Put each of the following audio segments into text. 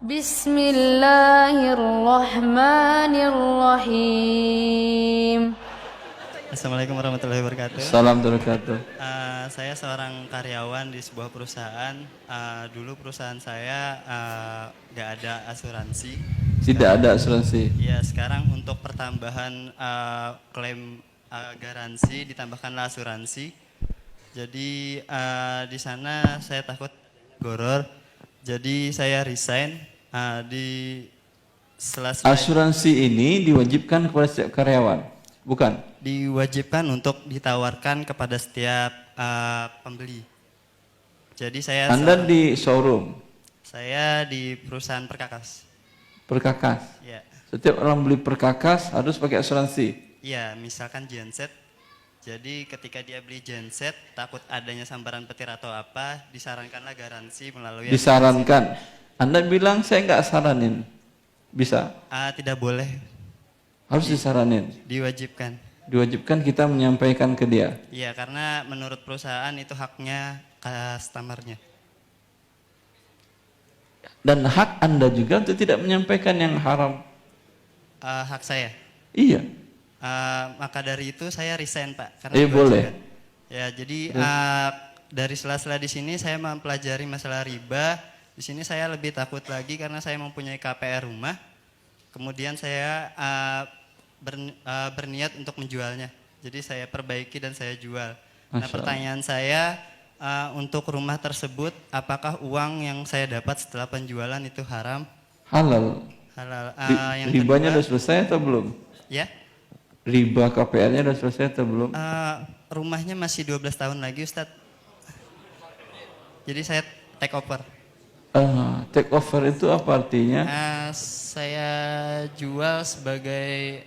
Bismillahirrahmanirrahim. Assalamualaikum warahmatullahi wabarakatuh. Assalamualaikum warahmatullahi wabarakatuh. Saya seorang karyawan di sebuah perusahaan. Dulu perusahaan saya nggak ada asuransi. Tidak ada asuransi. Ya, sekarang untuk pertambahan klaim garansi ditambahkanlah asuransi. Jadi di sana saya takut goror. Jadi saya resign di selesai. Asuransi ini diwajibkan kepada setiap karyawan, bukan? Diwajibkan untuk ditawarkan kepada setiap pembeli. Jadi Anda di showroom? Saya di perusahaan perkakas. Perkakas? Ya. Setiap orang beli perkakas harus pakai asuransi? Iya, misalkan genset. Jadi ketika dia beli genset, takut adanya sambaran petir atau apa, disarankanlah garansi melalui disarankan. Anda bilang saya nggak saranin, bisa? Tidak boleh. Harus disaranin. Diwajibkan. Diwajibkan kita menyampaikan ke dia. Iya, karena menurut perusahaan itu haknya customer-nya. Dan hak Anda juga untuk tidak menyampaikan yang haram. Hak saya. Iya. Maka dari itu saya resign, Pak. Karena boleh. Ya, jadi dari sela-sela di sini saya mempelajari masalah riba. Di sini saya lebih takut lagi karena saya mempunyai KPR rumah. Kemudian saya berniat untuk menjualnya. Jadi saya perbaiki dan saya jual. Nah, pertanyaan saya untuk rumah tersebut, apakah uang yang saya dapat setelah penjualan itu haram? Halal. Halal. Ribanya sudah selesai atau belum? Ya. Riba KPR-nya sudah selesai atau belum? Rumahnya masih 12 tahun lagi, Ustadz. Jadi saya take over. Take over itu apa artinya? Saya jual sebagai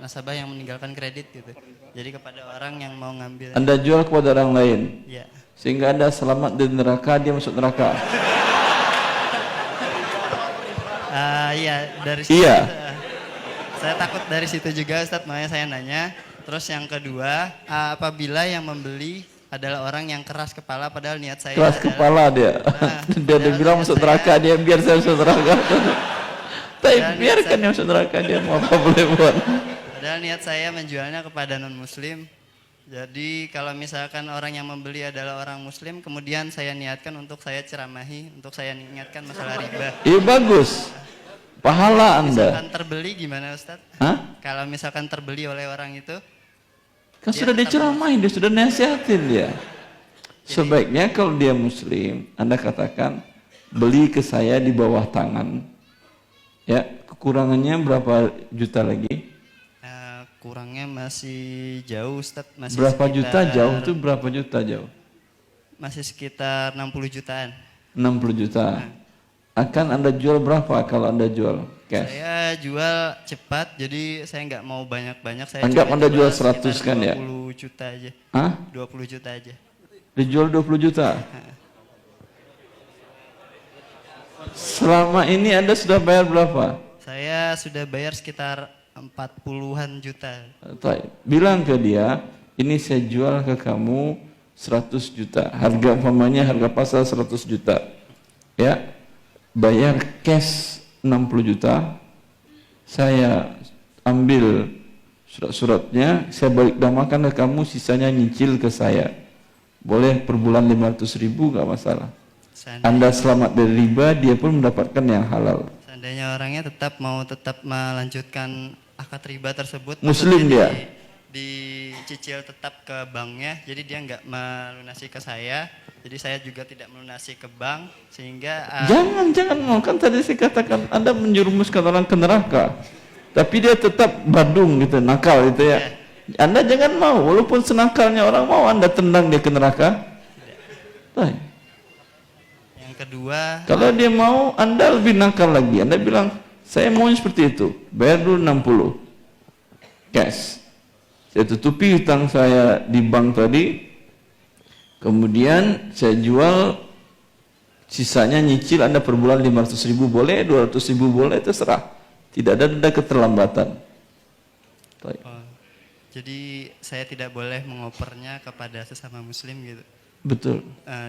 nasabah yang meninggalkan kredit gitu. Jadi kepada orang yang mau ngambil. Anda jual kepada orang lain? Iya. Sehingga Anda selamat dari neraka, dia masuk neraka? Iya, dari situ. Iya. Saya takut dari situ juga, Ustadz, makanya saya nanya. Terus yang kedua, apabila yang membeli adalah orang yang keras kepala, padahal niat saya keras kepala dia. Dia bilang masuk neraka, dia biar saya masuk neraka. Tapi biarkan dia masuk neraka, dia mau apa boleh buat. Padahal niat saya menjualnya kepada non-muslim. Jadi kalau misalkan orang yang membeli adalah orang muslim, kemudian saya niatkan untuk saya ceramahi, untuk saya ingatkan masalah riba. Iya, bagus. Pahala Anda. Misalkan terbeli gimana, Ustadz? Kalau misalkan terbeli oleh orang itu, kan sudah diceramahin, dia sudah nasihatin dia. Sebaiknya kalau dia muslim, Anda katakan beli ke saya di bawah tangan. Ya, kekurangannya berapa juta lagi? Kurangnya masih jauh, Ustadz. Masih berapa sekitar, juta jauh itu berapa juta jauh? Masih sekitar 60 jutaan. 60 juta. Akan Anda jual berapa kalau Anda jual cash? Saya jual cepat, jadi saya nggak mau banyak-banyak. Saya anggap Anda jual 100 kan ya? 20 juta aja. 20 juta aja. Dijual 20 juta? Selama ini Anda sudah bayar berapa? Saya sudah bayar sekitar 40-an juta. Bilang ke dia, ini saya jual ke kamu 100 juta. Harga umpamanya harga pasar 100 juta. Ya. Bayar cash 60 juta, saya ambil surat-suratnya, saya balik damakan ke kamu, sisanya nyicil ke saya. Boleh per bulan 500.000, gak masalah. Anda selamat dari riba, dia pun mendapatkan yang halal. Seandainya orangnya tetap melanjutkan akad riba tersebut, muslim dia? Dicicil tetap ke banknya, jadi dia nggak melunasi ke saya. Jadi saya juga tidak melunasi ke bank, sehingga jangan mau, kan tadi saya katakan Anda menjerumuskan orang ke neraka, tapi dia tetap badung gitu, nakal gitu ya. Anda jangan mau, walaupun senakalnya orang mau Anda tendang dia ke neraka. Yang kedua, kalau dia mau, Anda lebih nakal lagi. Anda bilang saya mau seperti itu, bayar dulu 60 cash, saya tutupi hutang saya di bank tadi. Kemudian saya jual, sisanya nyicil Anda per bulan 500.000 boleh, 200.000 boleh, terserah. Tidak ada keterlambatan. Jadi saya tidak boleh mengopernya kepada sesama muslim gitu. Betul.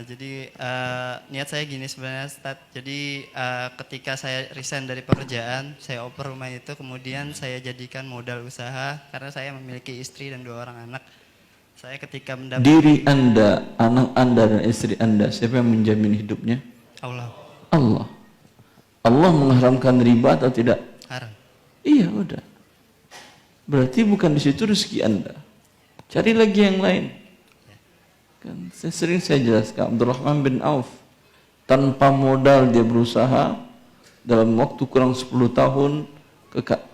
Jadi niat saya gini sebenarnya Ustaz. Jadi ketika saya resign dari pekerjaan, saya oper rumah itu, kemudian saya jadikan modal usaha karena saya memiliki istri dan 2 orang anak. Saya ketika mendapat Diri Anda, anak Anda dan istri Anda, siapa yang menjamin hidupnya? Allah Allah. Allah mengharamkan riba atau tidak? haram. Iya, udah. Berarti bukan di situ rezeki Anda. Cari lagi yang lain. Kan sering saya jelaskan, Abdurrahman bin Auf tanpa modal dia berusaha dalam waktu kurang 10 tahun,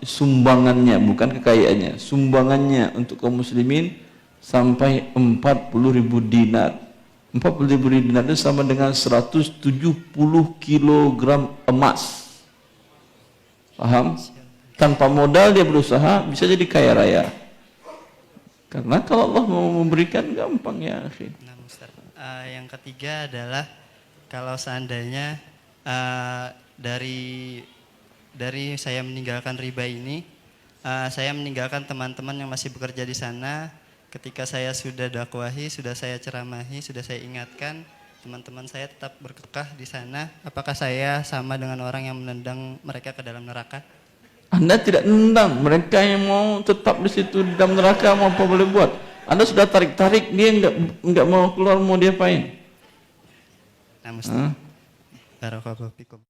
sumbangannya, bukan kekayaannya, sumbangannya untuk kaum muslimin sampai 40.000 dinar. 40.000 dinar itu sama dengan 170 kilogram emas. Paham? Tanpa modal dia berusaha bisa jadi kaya raya. Karena kalau Allah mau memberikan gampang ya, akhi. Nah, Ustaz. Yang ketiga adalah kalau seandainya dari saya meninggalkan riba ini, saya meninggalkan teman-teman yang masih bekerja di sana. Ketika saya sudah dakwahi, sudah saya ceramahi, sudah saya ingatkan, teman-teman saya tetap berkekah di sana. Apakah saya sama dengan orang yang menendang mereka ke dalam neraka? Anda tidak nendang, mereka yang mau tetap di situ di dalam neraka mau apa boleh buat. Anda sudah tarik-tarik, dia enggak mau keluar, mau diapain? Nah, Ustaz. Barakallahu fikum.